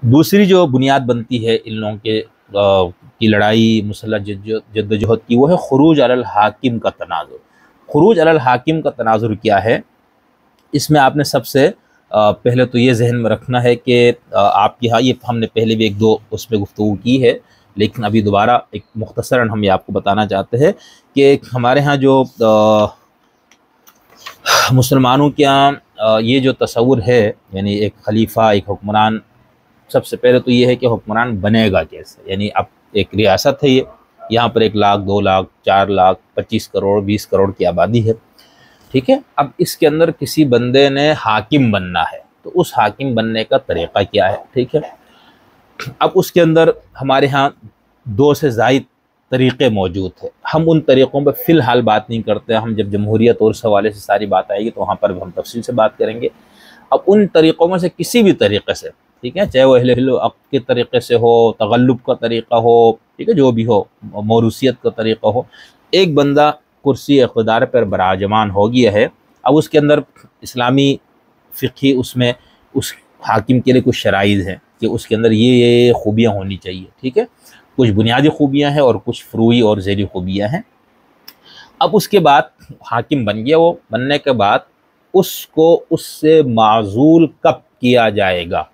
दूसरी जो बुनियाद बनती है इन लोगों के की लड़ाई मुसल्लह जद्दोजहद की, वो है खुरूज अलल हाकिम का तनाजुर। खुरूज अलल हाकिम का तनाजुर क्या है? इसमें आपने सबसे पहले तो ये जहन में रखना है कि आपके यहाँ, ये हमने पहले भी एक दो उस पर गुफ्तगू की है, लेकिन अभी दोबारा एक मुख्तसरन हम ये आपको बताना चाहते हैं कि हमारे यहाँ जो मुसलमानों के यहाँ ये जो तस्वुर है, यानी एक खलीफा, एक हुक्मरान, सबसे पहले तो ये है कि हुक्मरान बनेगा कैसे। यानी अब एक रियासत है, ये यहाँ पर 1 लाख 2 लाख 4 लाख 25 करोड़ 20 करोड़ की आबादी है, ठीक है। अब इसके अंदर किसी बंदे ने हाकिम बनना है, तो उस हाकिम बनने का तरीक़ा क्या है, ठीक है। अब उसके अंदर हमारे यहाँ 2 से ज़ायद तरीक़े मौजूद थे। हम उन तरीक़ों पर फ़िलहाल बात नहीं करते, हम जब जमहूरियत और इस हवाले से सारी बात आएगी तो वहाँ पर भी हम तफसील से बात करेंगे। अब उन तरीक़ों में से किसी भी तरीक़े से, ठीक है, चाहे वो अहले अक़्द के तरीक़े से हो, तगल्लुब का तरीक़ा हो, ठीक है, जो भी हो, मौरूसियत का तरीक़ा हो, एक बंदा कुर्सी इक़्तिदार पर बराजमान हो गया है। अब उसके अंदर इस्लामी फ़िक़ही उसमें उस हाकिम के लिए कुछ शराइज़ हैं कि उसके अंदर ये खूबियाँ होनी चाहिए, ठीक है। कुछ बुनियादी खूबियाँ हैं और कुछ फ़ुरूई और ज़ैली खूबियाँ हैं। अब उसके बाद हाकिम बन गया, वो बनने के बाद उसको उससे माज़ूल कब किया जाएगा,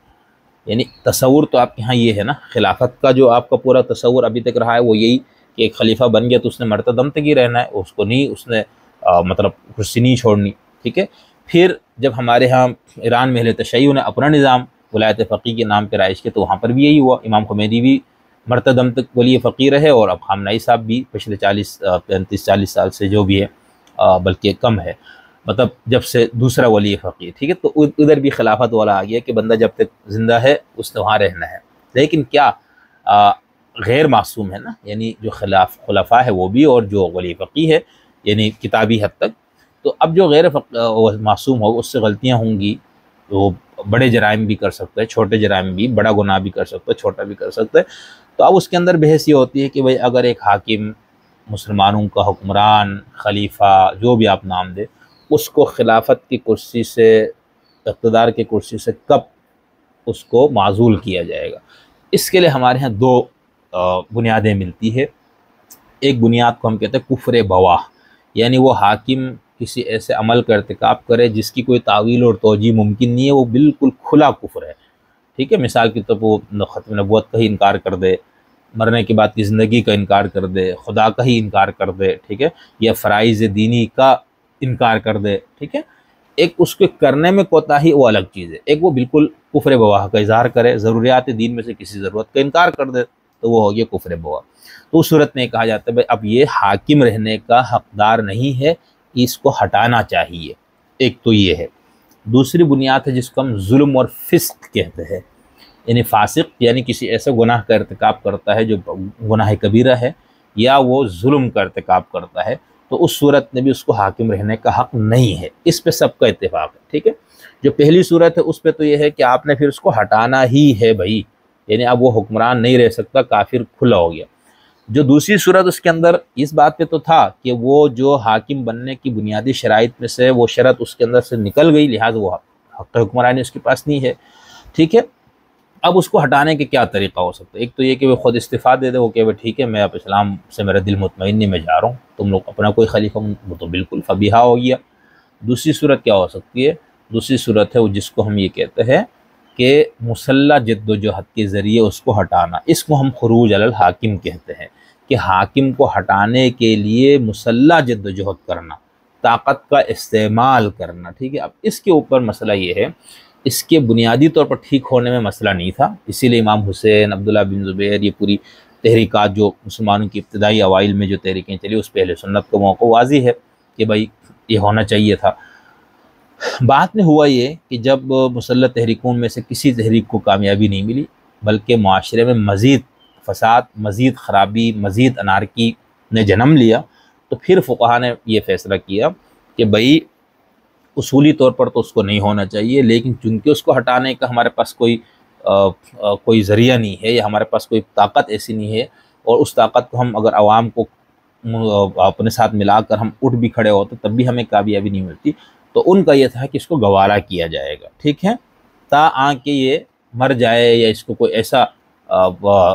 यानी तस्वुर तो आपके यहाँ ये है ना, खिलाफत का जो आपका पूरा तस्वुर अभी तक रहा है वो यही कि एक खलीफा बन गया तो उसने मरतदम तक ही रहना है, उसको नहीं, उसने मतलब कुर्सी नहीं छोड़नी, ठीक है। फिर जब हमारे यहाँ ईरान में अहले तशय्युअ ने अपना निज़ाम वलायत फ़क़ीह के नाम पर राइज किया, तो वहाँ पर भी यही हुआ। इमाम ख़ुमैनी भी मरतदम तक वली फ़क़ीह रहे, और अब ख़ामनाई साहब भी पिछले 35-40 साल से जो भी है, बल्कि कम है, मतलब जब से दूसरा वली फ़क़ीह, ठीक है। तो उधर भी खिलाफत वाला आ गया कि बंदा जब तक ज़िंदा है उसने वहाँ रहना है। लेकिन क्या गैर मासूम है ना, यानी जो खुलफा है वो भी, और जो वली फ़क़ीह है यानी किताबी हद तक। तो अब जो गैर मासूम हो उससे गलतियाँ होंगी, तो बड़े जराइम भी कर सकता है, छोटे जराइम भी, बड़ा गुनाह भी कर सकता है, छोटा भी कर सकता है। तो अब उसके अंदर बहस ये होती है कि भाई अगर एक हाकिम, मुसलमानों का हुक्मरान, खलीफा, जो भी आप नाम दें, उसको खिलाफत की कुर्सी से, इक़्तिदार की कुर्सी से कब उसको माज़ूल किया जाएगा। इसके लिए हमारे यहाँ 2 बुनियादें मिलती है। एक बुनियाद को हम कहते हैं कुफ्र बवाह, यानी वो हाकिम किसी ऐसे अमल का इर्तिकाब करे जिसकी कोई तावील और तौजीह मुमकिन नहीं है, वो बिल्कुल खुला कुफ्र है, ठीक है। मिसाल के तौर पर वो ख़त्म नबूवत का ही इनकार कर दे, मरने के बाद की ज़िंदगी का इनकार कर दे, खुदा का ही इनकार कर दे, ठीक है, या फ़राइज़ दीनी का इनकार कर दे, ठीक है। एक उसके करने में कोताही वो अलग चीज़ है, एक वो बिल्कुल कुफ्र बवाह का इज़हार करे, ज़रूरियात दीन में से किसी ज़रूरत का इनकार कर दे, तो वो हो गया कुफ्र बवाह। तो उस सूरत में कहा जाता है भाई अब ये हाकिम रहने का हकदार नहीं है, इसको हटाना चाहिए। एक तो ये है। दूसरी बुनियाद है जिसको हम जुल्म और फिस्क कहते हैं, यानी फासिक यानी किसी ऐसे गुनाह का इर्तिकाब करता है जो गुनाह कबीरा है, या वो जुल्म का इर्तिकाब करता है, तो उस सूरत में भी उसको हाकिम रहने का हक़ नहीं है। इस पे सबका इत्तेफाक है, ठीक है। जो पहली सूरत है उस पे तो ये है कि आपने फिर उसको हटाना ही है भाई, यानी अब वो हुक्मरान नहीं रह सकता, काफिर खुला हो गया। जो दूसरी सूरत उसके अंदर इस बात पे तो था कि वो जो हाकिम बनने की बुनियादी शराइत में से वो शरत उसके अंदर से निकल गई, लिहाजा वो हक़ हुक्मरानी उसके पास नहीं है, ठीक है। अब उसको हटाने के क्या तरीक़ा हो सकता है? एक तो ये कि वो ख़ुद इस्तीफ़ा दे दे, वो कि भाई ठीक है मैं अब इस्लाम से मेरा दिल मुतमईन नहीं, मैं जा रहा हूँ, तुम लोग अपना कोई खलीफा, वो तो बिल्कुल फबीहा हो गया। दूसरी सूरत क्या हो सकती है? दूसरी सूरत है वो जिसको हम ये कहते हैं कि मुसल्ला जद्दोजहद के ज़रिए उसको हटाना, इसको हम खुरूज अलल हाकिम कहते हैं, कि हाकिम को हटाने के लिए मुसल्ला जद्दोजहद करना, ताकत का इस्तेमाल करना, ठीक है। अब इसके ऊपर मसला ये है, इसके बुनियादी तौर पर ठीक होने में मसला नहीं था, इसीलिए इमाम हुसैन, अब्दुल्ला बिन ज़ुबैर, ये पूरी तहरीकात जो मुसलमानों की इब्तदाई अवाइल में जो तहरीकें चली, उस पहले सुन्नत का मौक़ा वाज़ी है कि भाई ये होना चाहिए था। बाद में हुआ ये कि जब मुसल्लह तहरीकों में से किसी तहरीक को कामयाबी नहीं मिली, बल्कि माशरे में मज़ीद फ़साद, मज़ीद ख़राबी, मज़ीद अनारकी ने जन्म लिया, तो फिर फ़ुक़हा ने यह फ़ैसला किया कि भाई उसूली तौर पर तो उसको नहीं होना चाहिए, लेकिन चूँकि उसको हटाने का हमारे पास कोई ज़रिया नहीं है, या हमारे पास कोई ताकत ऐसी नहीं है, और उस ताकत को हम अगर आवाम को अपने साथ मिलाकर हम उठ भी खड़े होते तब भी हमें कामयाबी नहीं मिलती, तो उनका यह था कि इसको गवारा किया जाएगा, ठीक है, ता आके ये मर जाए या इसको कोई ऐसा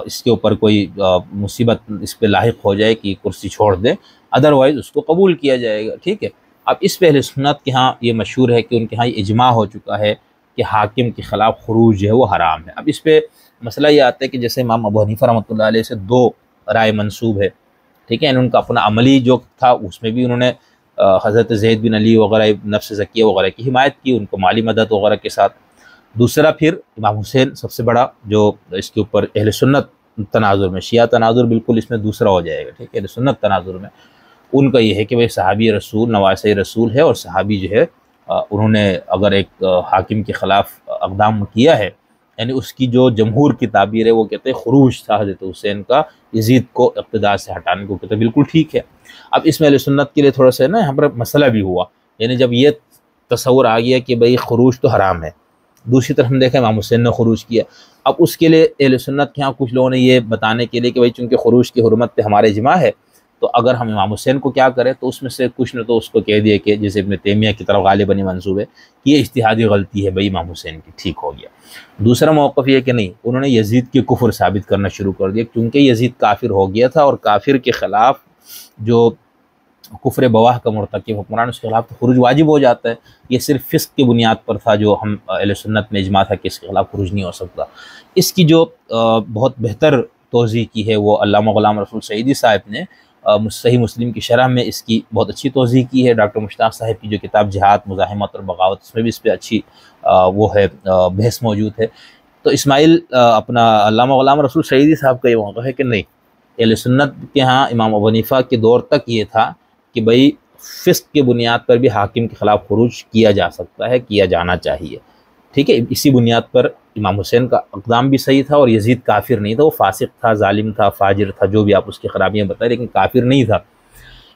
इसके ऊपर कोई मुसीबत इस पे लाहिक हो जाए कि कुर्सी छोड़ दे, अदरवाइज़ उसको कबूल किया जाएगा। ठीक है। अब इस पे अहले सुन्नत के यहाँ ये मशहूर है कि उनके यहाँ इजमा हो चुका है कि हाकिम के ख़िलाफ़ खुरूज जो है वो हराम है। अब इस पे मसला ये आता है कि जैसे इमाम अबू हनीफा रहमतुल्लाह अलैह से दो राय मंसूब है। ठीक है। उनका अपना अमली जो था उसमें भी उन्होंने हज़रत ज़ैद बिन अली वगैरह, नफ्स ज़किया वगैरह की हिमायत की, उनको माली मदद वगैरह के साथ। दूसरा फिर इमाम हुसैन सबसे बड़ा जो इसके ऊपर अहले सुन्नत तनाजुर में, शिया तनाजुर बिल्कुल इसमें दूसरा हो जाएगा। ठीक है। अहले सुन्नत तनाजुर में उनका ये है कि भाई सहाबी रसूल नवासे रसूल है, और सहाबी जो है उन्होंने अगर एक हाकिम के ख़िलाफ़ अक़दाम किया है, यानी उसकी जो जमहूर की ताबीर है वो कहते हैं खुरूज था हज़रत हुसैन का यजीद को इक़्तिदार से हटाने को, कहते हैं बिल्कुल ठीक है। अब इसमें अहले सुन्नत के लिए थोड़ा सा ना यहाँ पर मसला भी हुआ, यानी जब ये तसव्वुर आ गया कि भाई खुरूज तो हराम है, दूसरी तरफ हम देखें इमाम हुसैन ने खुरूज किया। अब उसके लिए अहले सुन्नत के यहाँ कुछ लोगों ने ये बताने के लिए कि भाई चूँकि खुरूज की हुर्मत पे हमारे इजमा है, तो अगर हम इमाम हुसैन को क्या करें, तो उसमें से कुछ ने तो उसको कह दिया कि जैसे इब्न तैमिया की तरफ गालिबन मंसूब है कि ये इज्तिहादी गलती है भाई इमाम हुसैन की, ठीक हो गया। दूसरा मौक़िफ़ ये कि नहीं, उन्होंने यजीद के कुफ्र साबित करना शुरू कर दिया, क्योंकि यजीद काफिर हो गया था और काफिर के ख़िलाफ़ जो कुफ्र बवाह का मुर्तकिब हुक्मरान उसके खिलाफ तो खुरूज वाजिब हो जाता है। ये सिर्फ फ़िस्क़ की बुनियाद पर था जो हम अहले सुन्नत में इजमा था कि इसके खिलाफ खुरूज नहीं हो सकता। इसकी जो बहुत बेहतर तोज़ीह की है वो अल्लामा ग़ुलाम रसूल सईदी साहब ने सही मुस्लिम की शरह में इसकी बहुत अच्छी तोज़ीह की है। डॉक्टर मुश्ताक साहब की जो किताब जिहाद मुज़ाहिमत और बगावत, इसमें भी इस पर अच्छी वो है बहस मौजूद है। तो इस्माइल अपना अल्लामा ग़ुलाम रसूल सईदी साहब का ये मौक़िफ़ है कि नहीं, अहले सुन्नत के यहाँ इमाम अबू हनीफा के दौर तक ये था कि भाई फ़िस्क़ की बुनियाद पर भी हाकिम के ख़िलाफ़ खुरूज किया जा सकता है, किया जाना चाहिए। ठीक है। इसी बुनियाद पर इमाम हुसैन का इक़दाम भी सही था, और यजीद काफिर नहीं था, वो फासिक था, जालिम था, फाजिर था, जो भी आप उसकी खराबियाँ बताएं, लेकिन काफिर नहीं था।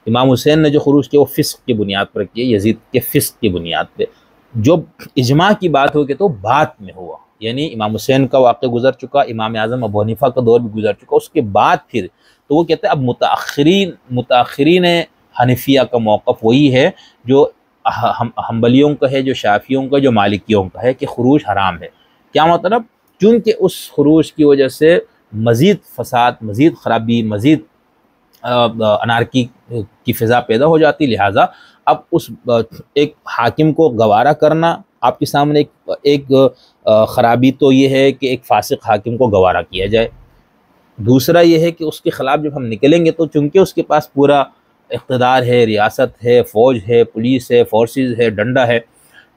इमाम हुसैन ने जो खुरूज किया वो फ़िस्क़ की बुनियाद पर किए, यजीद के फ़िस्क़ की बुनियाद पर। जो इजमा की बात होगी तो बाद में हुआ, यानी इमाम हुसैन का वाक़या गुजर चुका, इमाम आज़म अबू हनीफा का दौर भी गुजर चुका, उसके बाद फिर तो वो कहते हैं अब मुताख़िरीन हनफिया का मौक़िफ़ वही है जो हम्बलियों का है, जो शाफ़ियों का, जो मालिकियों का है कि खुरूज हराम है। क्या मतलब? चूँकि उस खुरूज की वजह से मज़ीद फ़साद, मज़ीद ख़राबी, मज़ीद अनारकी की फ़िज़ा पैदा हो जाती, लिहाजा अब उस एक हाकिम को गवारा करना, आपके सामने एक ख़राबी तो ये है कि एक फ़ासिक हाकिम को गवारा किया जाए। दूसरा ये है कि उसके ख़िलाफ़ जब हम निकलेंगे तो चूँकि उसके पास पूरा इक़्तिदार है, रियासत है, फ़ौज है, पुलिस है, फोर्सेस है, डंडा है,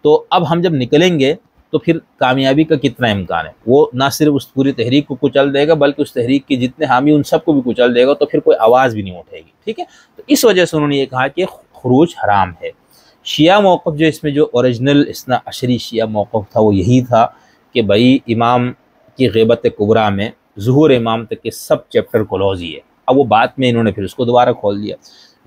तो अब हम जब निकलेंगे तो फिर कामयाबी का कितना इम्कान है? वो ना सिर्फ उस पूरी तहरीक को कुचल देगा, बल्कि उस तहरीक के जितने हामी उन सबको भी कुचल देगा, तो फिर कोई आवाज़ भी नहीं उठेगी। ठीक है। तो इस वजह से उन्होंने ये कहा कि खुरूज हराम है। शिया मौक़िफ़ जो इसमें जो ओरिजिनल इस्ना अशरी शिया मौक़िफ़ था वो यही था कि भाई इमाम की ग़ीबत कुबरा में ज़ुहूर इमाम तक के सब चैप्टर क्लोज़ ही है। अब वो बाद में इन्होंने फिर उसको दोबारा खोल दिया।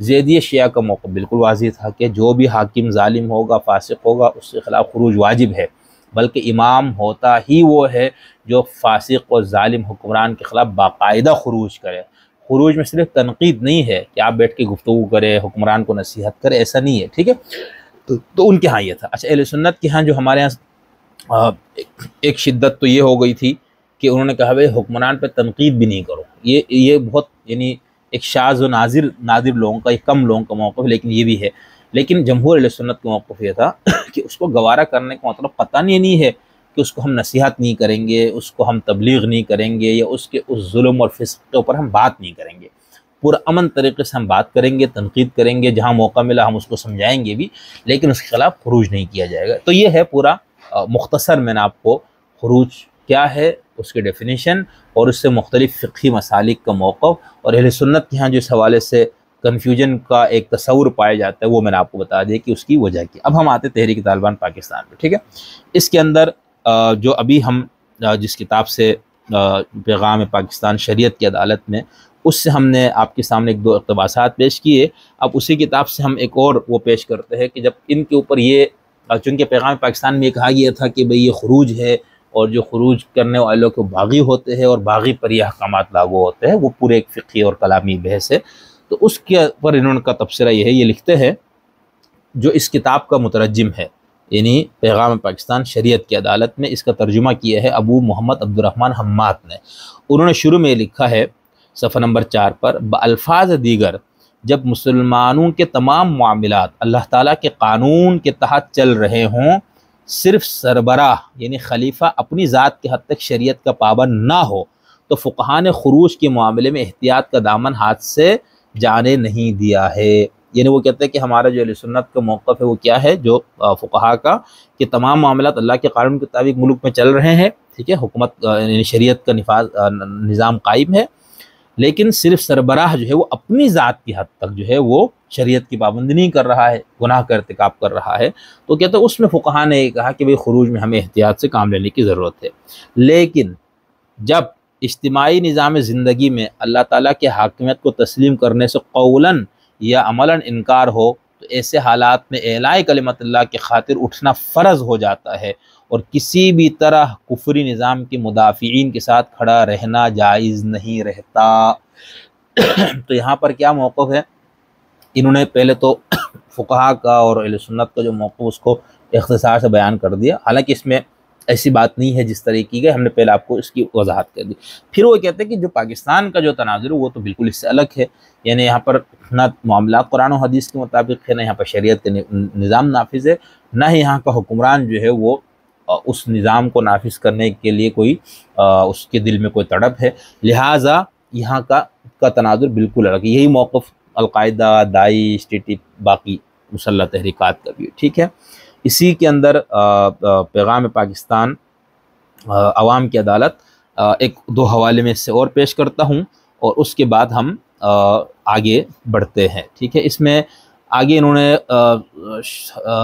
ज़ैदी शिया का मौक़िफ़ बिल्कुल वाज़ेह था कि जो भी हाकिम ज़ालिम होगा, फ़ासिक होगा, उसके ख़िलाफ़ खुरूज वाजिब है, बल्कि इमाम होता ही वो है जो फ़ासिक और ज़ालिम हुक्मरान के ख़िलाफ़ बाकायदा खुरूज करे। खुरूज में सिर्फ तनक़ीद नहीं है कि आप बैठ के गुफ्तगू करें, हुक्मरान को नसीहत करें, ऐसा नहीं है। ठीक है। तो उनके यहाँ ये था। अच्छा, अहले सुन्नत के यहाँ जो हमारे यहाँ एक शिद्दत तो ये हो गई थी कि उन्होंने कहा भाई हुक्मरान पर तनक़ीद भी नहीं करो। ये बहुत यानी एक शाज़ व नादिर लोगों का, एक कम लोगों का मौक़िफ़ है, लेकिन ये भी है। लेकिन जमहूर अहले सुन्नत का मौक़िफ़ ये था कि उसको गवारा करने का मतलब पता नहीं है कि उसको हम नसीहत नहीं करेंगे, उसको हम तबलीग नहीं करेंगे, या उसके उस जुल्म और फ़िस्क़ के ऊपर हम बात नहीं करेंगे। पुरअमन तरीक़े से हम बात करेंगे, तनक़ीद करेंगे, जहाँ मौका मिला हम उसको समझाएँगे भी, लेकिन उसके ख़िलाफ़ खुरूज नहीं किया जाएगा। तो ये है पूरा मुख्तसर मैंने आपको खुरूज क्या है, उसकी डेफिनेशन, और उससे मुख्तलिफ़ फ़िक़ही मसालिक का मौक़िफ़, और अहले सुन्नत के यहाँ जो इस हवाले से कन्फ्यूजन का एक तसव्वुर पाया जाता है वो मैंने आपको बता दिया कि उसकी वजह की। अब हम आते तहरीक तालिबान पाकिस्तान पे। ठीक है। इसके अंदर जो अभी हम जिस किताब से पैगाम पाकिस्तान शरीयत की अदालत में, उससे हमने आपके सामने एक दो इक़्तिबासात पेश किए। अब उसी किताब से हम एक और वो पेश करते हैं कि जब इनके ऊपर ये, चूँकि पैगाम पाकिस्तान में ये कहा गया था कि भाई ये खुरूज है, और जो खुरूज करने वालों को बागी होते हैं और बागी पर यह अहकामात लागू होते हैं, वो पूरे एक फ़िक़ही और कलामी बहस है। तो उसके पर इन्होंने का तबसरा ये है, ये लिखते हैं जो इस किताब का मुतरज्जिम है, यानी पैगाम पाकिस्तान शरीयत की अदालत में। इसका तर्जुमा किया है अबू मोहम्मद अब्दुर्रहमान हम्माद ने। उन्होंने शुरू में लिखा है सफ़ा नंबर 4 पर, बअल्फाज दीगर, जब मुसलमानों के तमाम मामलात अल्लाह ताला के कानून के तहत चल रहे हों, सिर्फ सरबराह यानी खलीफा अपनी ज़ात के हद तक शरीयत का पाबंद ना हो, तो फ़ुक़हा ने खुरूज के मामले में एहतियात का दामन हाथ से जाने नहीं दिया है। यानी वो कहते हैं कि हमारा जो अहले सुन्नत का मौक़िफ़ है वो क्या है, जो फ़ुक़हा का, कि तमाम मामलात अल्लाह के कानून के मुताबिक मुल्क में चल रहे हैं, ठीक है, हुकूमत यानी शरीयत का निज़ाम कायम है, लेकिन सिर्फ सरबराह जो है वो अपनी ज़ात की हद तक जो है वो शरीयत की पाबंदी नहीं कर रहा है, गुनाह का इर्तिकाब कर रहा है। तो कहते हैं उसमें फ़ुक़हा ने कहा कि भाई खुरूज में हमें एहतियात से काम लेने की ज़रूरत है। लेकिन जब इज्तिमाई निज़ाम ज़िंदगी में अल्लाह ताला के हाकिमियत को तस्लीम करने से क़ौलन या अमलन इनकार हो, तो ऐसे हालात में एलाए कलिमतुल्लाह की खातिर उठना फ़र्ज़ हो जाता है और किसी भी तरह कुफरी निज़ाम के मुदाफ़िईन के साथ खड़ा रहना जायज़ नहीं रहता। तो यहाँ पर क्या मौक़िफ़ है, इन्होंने पहले तो फ़ुक़हा का और अहले सुन्नत का जो मौक़िफ़ उसको इख्तिसार से बयान कर दिया, हालांकि इसमें ऐसी बात नहीं है जिस तरह की गई, हमने पहले आपको इसकी वजाहत कर दी। फिर वो कहते हैं कि जो पाकिस्तान का जो तनाज़ुर है वो तो बिल्कुल इससे अलग है, यानी यहाँ पर ना मामला कुरान और हदीस के मुताबिक है, ना यहाँ पर शरीयत के निज़ाम नाफिज़ है, ना ही यहाँ का हुक्मरान जो है वो उस निज़ाम को नाफिज़ करने के लिए कोई उसके दिल में कोई तड़प है, लिहाजा यहाँ का तनाज़ुर बिल्कुल अलग है। यही मौक़िफ़ अल-कायदा, दाइश, टीटी, बाकी मुसल्लह तहरीकात का भी, ठीक है। इसी के अंदर पैगाम पाकिस्तान अवाम की अदालत एक दो हवाले में इससे और पेश करता हूँ और उसके बाद हम आगे बढ़ते हैं, ठीक है। इसमें आगे इन्होंने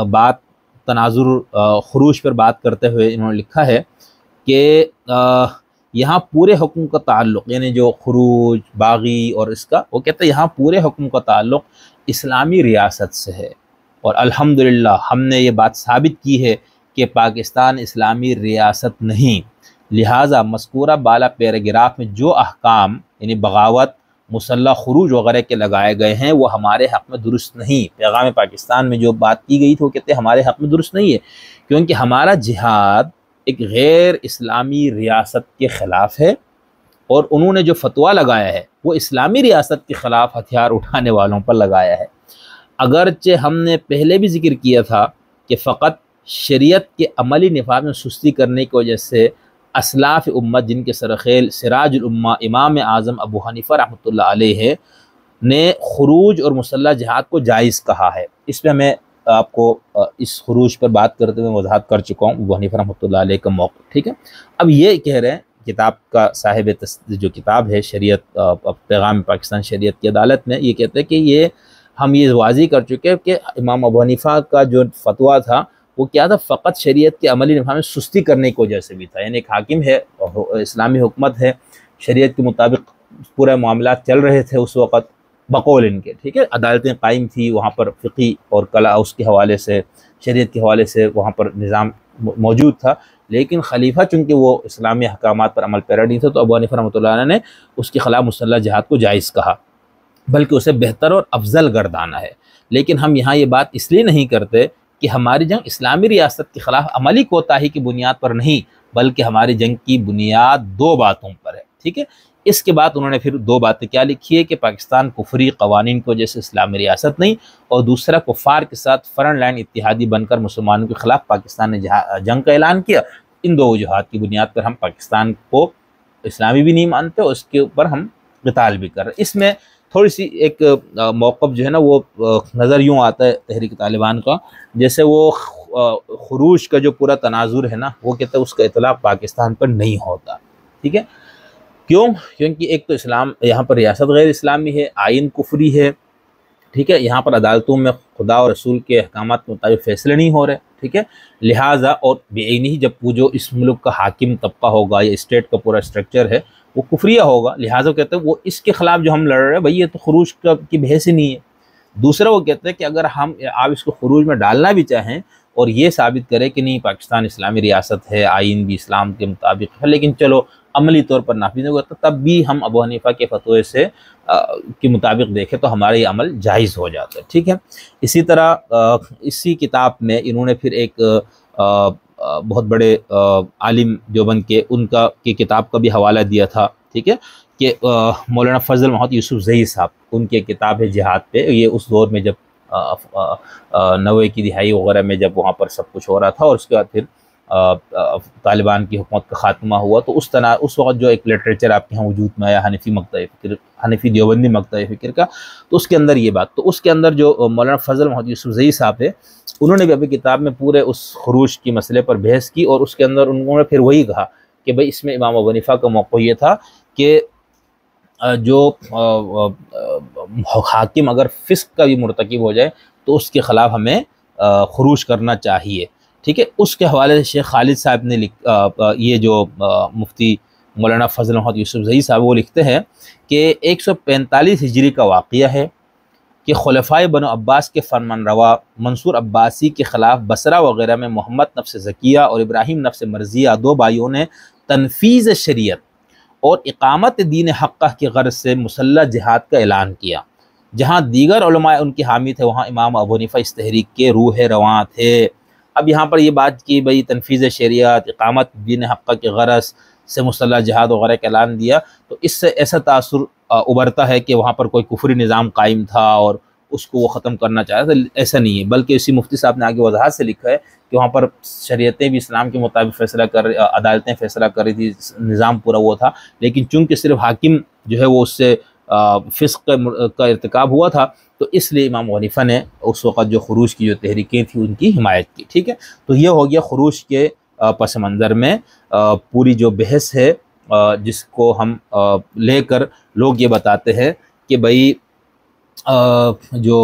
बात तनाजुर खुरूज पर बात करते हुए इन्होंने लिखा है कि यहाँ पूरे हुक्म का ताल्लुक़, यानी जो खुरूज, बागी और इसका, वो कहते हैं यहाँ पूरे हुक्म का ताल्लुक़ इस्लामी रियासत से है और अल्हम्दुलिल्लाह हमने ये बात साबित की है कि पाकिस्तान इस्लामी रियासत नहीं, लिहाजा मज़कूरा बाला पैराग्राफ में जो अहकाम यानी बगावत, मुसल्लह खुरूज वगैरह के लगाए गए हैं वो हमारे हक़ में दुरुस्त नहीं। पैगाम पाकिस्तान में जो बात की गई थी वो कहते हैं हमारे हक़ में दुरुस्त नहीं है, क्योंकि हमारा जिहाद एक गैर इस्लामी रियासत के ख़िलाफ़ है और उन्होंने जो फतवा लगाया है वो इस्लामी रियासत के ख़िलाफ़ हथियार उठाने वालों पर लगाया है। अगरचे हमने पहले भी जिक्र किया था कि फ़कत शरीयत के अमली निफाज़ में सुस्ती करने की वजह से असलाफ़ उम्मत, जिनके सरखेल सिराजुल उम्मा इमाम आज़म अबू हनीफ़ा रहमतुल्लाह अलैह ने खुरूज और मुसल्लह जिहाद को जायज़ कहा है। इसमें मैं आपको इस खुरूज पर बात करते हुए वजाहत कर चुका हूँ, अबू हनीफ़ा रहमतुल्लाह अलैह का मौक़िफ़, ठीक है। अब ये कह रहे हैं किताब का साहिब जो किताब है शरीयत पैगाम पाकिस्तान शरीयत की अदालत में, ये कहते हैं कि ये हम ये वाज़ी कर चुके हैं कि इमाम अबू हनीफ़ा का जो फतवा था वो क्या था, फ़कत शरीयत के अमली निफाज़ में सुस्ती करने की वजह से भी था। यानी एक हाकिम है, इस्लामी हुकूमत है, शरीयत के मुताबिक पूरे मामला चल रहे थे उस वक़्त बकौल इनके, ठीक है, अदालतें कायम थी, वहाँ पर फ़िक़ी और कला उसके हवाले से, शरीयत के हवाले से वहाँ पर निज़ाम मौजूद था, लेकिन खलीफा चूँकि वो इस्लामी अहकामात पर अमल पैरा नहीं था, तो अबू हनीफ़ा रहमतुल्लाह अलैह ने उसके ख़िलाफ़ मुसल्लह जिहाद को जायज़ कहा, बल्कि उसे बेहतर और अफजल गर्दाना है। लेकिन हम यहाँ ये बात इसलिए नहीं करते कि हमारी जंग इस्लामी रियासत के ख़िलाफ़ अमली कोताही की बुनियाद पर नहीं, बल्कि हमारी जंग की बुनियाद दो बातों पर है, ठीक है। इसके बाद उन्होंने फिर दो बातें क्या लिखी है कि पाकिस्तान कुफरी कवानीन की वजह से इस्लामी रियासत नहीं, और दूसरा कुफ़ार के साथ फ्रंट लाइन इत्तिहादी बनकर मुसलमानों के ख़िलाफ़ पाकिस्तान ने जंग का ऐलान किया। इन दो वजूहात की बुनियाद पर हम पाकिस्तान को इस्लामी भी नहीं मानते और उसके ऊपर हम क़िताल भी कर रहे हैं। इसमें थोड़ी सी एक मौक़िफ़ जो है ना वो नज़र यूँ आता है तहरीक तालिबान का, जैसे वो खुरूज का जो पूरा तनाजुर है ना वो कहते हैं उसका इतलाक़ पाकिस्तान पर नहीं होता, ठीक है। क्यों? क्योंकि एक तो इस्लाम यहाँ पर रियासत गैर इस्लामी है, आइन कुफरी है, ठीक है, यहाँ पर अदालतों में खुदा और रसूल के अहकामात के मुताबिक फ़ैसले नहीं हो रहे, ठीक है। लिहाजा और बेईनी ही जब जो इस मुल्क का हाकिम तबका होगा या स्टेट का पूरा स्ट्रक्चर है वो कुफरिया होगा, लिहाजा कहते हैं वो इसके ख़िलाफ़ जो हम लड़ रहे हैं भाई ये तो खुरूज की बहस ही नहीं है। दूसरा वो कहते हैं कि अगर आप इसको खुरूज में डालना भी चाहें और ये साबित करें कि नहीं पाकिस्तान इस्लामी रियासत है, आइन भी इस्लाम के मुताबिक है, लेकिन चलो अमली तौर पर नाफिज नहीं होता, तब भी हम अबू हनीफा के फतवे से के मुताबिक देखें तो हमारा ये अमल जायज़ हो जाता है। ठीक है। इसी तरह इसी किताब में इन्होंने फिर एक बहुत बड़े आलिम देवबंद के उनका की किताब का भी हवाला दिया था। ठीक है, कि मौलाना फजल मोहम्मद यूसुफ ज़ही साहब, उनकी किताब है जिहाद पे। ये उस दौर में जब 90 की दिहाई वगैरह में जब वहाँ पर सब कुछ हो रहा था और उसके बाद फिर तालिबान की हुकूमत का खात्मा हुआ, तो उस वक्त जो एक लिटरेचर आपके यहाँ वजूद में आया हनफी मकतब फ़िक्र, हनफी देवबंदी मकतब फ़िक्र का, तो उसके अंदर ये बात, तो उसके अंदर जो मौलाना फजल मोहम्मद यूसुफ ज़ही साहब है, उन्होंने भी अपनी किताब में पूरे उस खुरूज की मसले पर बहस की और उसके अंदर उन्होंने फिर वही कहा कि भाई इसमें इमाम अबू हनीफा का मौक़िफ़ ये था कि जो हाकिम अगर फ़िस्क का भी मुर्तकिब हो जाए तो उसके ख़िलाफ़ हमें खुरूज करना चाहिए। ठीक है, उसके हवाले से शेख खालिद साहब ने ये जो मुफ्ती मौलाना फजल मोहम्मद यूसुफ ज़ही साहब वो लिखते हैं कि 145 हिजरी का वाक़या है कि खुलफ़ाए बनो अब्बास के फरमानरवा मंसूर अब्बासी के ख़िलाफ़ बसरा वग़ैरह में मोहम्मद नफ्स ज़किया और इब्राहिम नफ्स मर्ज़िया दो भाइयों ने तनफ़ीज़ शरीयत और इक़ामत दीन हक़्क़ा की गर्ज़ से मुसल्लह जिहाद का ऐलान किया। जहाँ दीगर उलमा उनके हामी थे, वहाँ इमाम अबू हनीफा इस तहरीक के रूह रवां थे। अब यहाँ पर ये बात की भाई तनफ़ीज़ शरीयत, इक़ामत दीन हक़्क़ा की गर्ज़ से मुसल्लह जिहाद वगैरह का ऐलान दिया, तो इससे ऐसा तासुर उभरता है कि वहाँ पर कोई कुफरी निज़ाम कायम था और उसको वो ख़त्म करना चाह रहा था। ऐसा नहीं है, बल्कि इसी मुफ्ती साहब ने आगे वजाहत से लिखा है कि वहाँ पर शरीयतें भी इस्लाम के मुताबिक फ़ैसला अदालतें फ़ैसला कर रही थी, निज़ाम पूरा वो था, लेकिन चूँकि सिर्फ हाकिम जो है वो उससे फ़िस्क़ का इर्तिकाब हुआ था, तो इसलिए इमाम अबू हनीफा ने उस वक़्त जो खुरूज की जो तहरीकें थी उनकी हिमायत की। ठीक है, तो ये हो गया खुरूज के पस मंज़र में पूरी जो बहस है, जिसको हम लेकर लोग ये बताते हैं कि भाई जो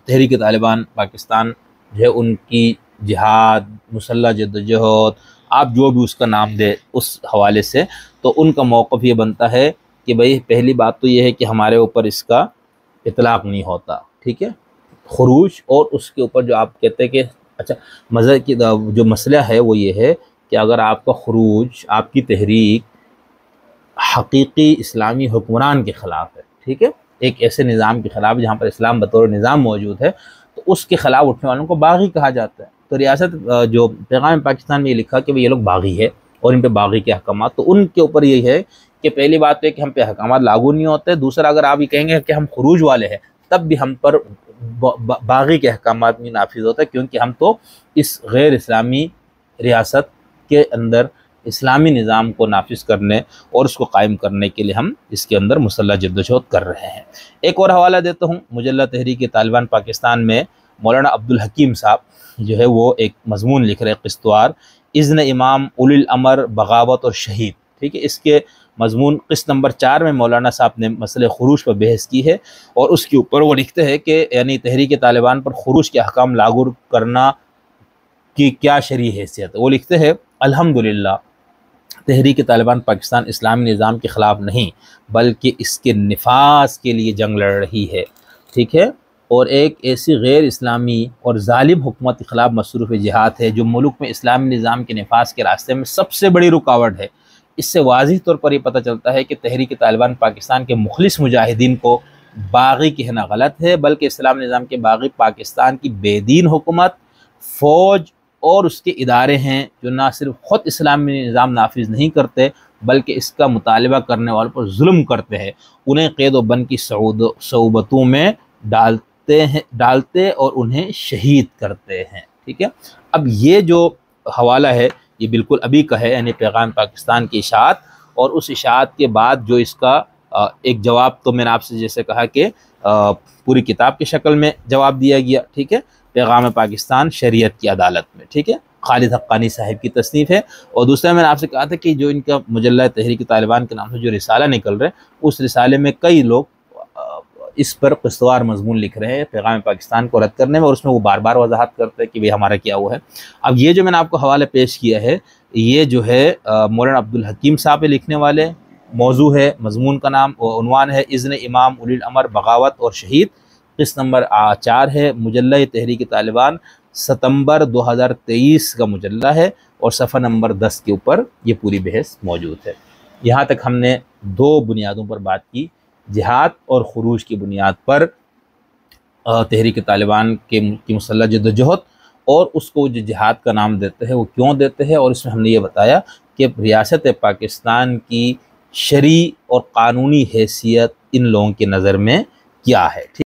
तहरीक तालिबान पाकिस्तान जो है उनकी जिहाद, मुसल्लह जद्दोजहद, आप जो भी उसका नाम दे उस हवाले से, तो उनका मौक़िफ़ ये बनता है कि भाई पहली बात तो ये है कि हमारे ऊपर इसका इतलाक़ नहीं होता। ठीक है, खुरूज और उसके ऊपर जो आप कहते हैं कि अच्छा मज़हब की जो मसला है वो ये है कि अगर आपका खुरूज, आपकी तहरीक हकीकी इस्लामी हुक्मरान के ख़िलाफ़ है, ठीक है, एक ऐसे निज़ाम के ख़िलाफ़ जहाँ पर इस्लाम बतौर निज़ाम मौजूद है, तो उसके ख़िलाफ़ उठने वालों को बागी कहा जाता है। तो रियासत जो पैगाम पाकिस्तान में ये लिखा कि भाई ये लोग बागी है और इन पे बागी के अहकाम, तो उनके ऊपर यही है कि पहली बात तो है कि हम पे अहकाम लागू नहीं होते। दूसरा, अगर आप ये कहेंगे कि हम खुरूज वाले हैं, तब भी हम पर बागी के अहकाम नहीं नाफिज होते, क्योंकि हम तो इस गैर इस्लामी रियासत के अंदर इस्लामी निज़ाम को नाफिज करने और उसको कायम करने के लिए हम इसके अंदर मुसल्लह जद्दोजहद कर रहे हैं। एक और हवाला देता हूँ, मुजल्ला तहरीक तालिबान पाकिस्तान में मौलाना अब्दुल हकीम साहब जो है वो एक मजमून लिख रहे हैं, क़िस्तवार इज़्न इमाम उलिल अमर बगावत और शहीद। ठीक है, इसके मजमून क़िस्त नंबर 4 में मौलाना साहब ने मसले खुरूज पर बहस की है और उसके ऊपर वो लिखते हैं कि यानी तहरीक तालिबान पर खुरूज के अहकाम लागू करना की क्या शरई हैसियत है। वो लिखते हैं, अल्हम्दुलिल्लाह तहरीक तालिबान पाकिस्तान इस्लामी निज़ाम के ख़िलाफ़ नहीं बल्कि इसके निफाज के लिए जंग लड़ रही है। ठीक है, और एक ऐसी गैर इस्लामी और ज़ालिम हुकूमत के ख़िलाफ़ मसरूफ़ जिहाद है जो मुल्क में इस्लामी निज़ाम के निफाज के रास्ते में सबसे बड़ी रुकावट है। इससे वाज़िह तौर पर यह पता चलता है कि तहरीक तालिबान पाकिस्तान के मुखलिस मुजाहिदीन को बागी कहना गलत है, बल्कि इस्लामी निज़ाम के बागी पाकिस्तान की बेदीन हुकूमत, फ़ौज और उसके इदारे हैं जो ना सिर्फ ख़ुद इस्लामी निज़ाम नाफिज नहीं करते बल्कि इसका मुतालबा करने वालों पर जुल्म करते हैं, उन्हें क़ैद व बंद की सऊबतों में डालते और उन्हें शहीद करते हैं। ठीक है, अब ये जो हवाला है ये बिल्कुल अभी का है, यानी पैगाम पाकिस्तान की इशाअत, और उस इशाअत के बाद जो इसका एक जवाब, तो मैंने आपसे जैसे कहा कि पूरी किताब की शक्ल में जवाब दिया गया। ठीक है, पैगाम पाकिस्तान शरीयत की अदालत में। ठीक है, खालिद हक्कानी साहिब की तसनीफ़ है। और दूसरा मैंने आपसे कहा था कि जो इनका मुजल्ला तहरीक तालिबान के नाम से जो रिसाला निकल रहे हैं, उस रिसाले में कई लोग इस पर क़िस्तवार मजमून लिख रहे हैं पैगाम पाकिस्तान को रद्द करने में, और उसमें वो बार बार वजाहत करते हैं कि भाई हमारा क्या हुआ है। अब ये जो मैंने आपको हवाले पेश किया है, ये जो है मौलाना अब्दुल हकीम साहब लिखने वाले मौजू है, मजमून का नाम और उन्वान है इज़्न इमाम उलिल अमर बगावत और शहीद। क़िस्त नंबर 4 है, मुजल्ला तहरीक तालिबान सितंबर 2023 का मुजल्ला है, और सफ़ा नंबर 10 के ऊपर ये पूरी बहस मौजूद है। यहाँ तक हमने दो बुनियादों पर बात की, जिहाद और खुरूज की बुनियाद पर तहरीक तालिबान की मुसल्लह जद्दोजहद, और उसको जो जिहाद का नाम देते हैं वो क्यों देते हैं, और इसमें हमने ये बताया कि रियासत पाकिस्तान की शरई और क़ानूनी हैसियत इन लोगों की नज़र में क्या है।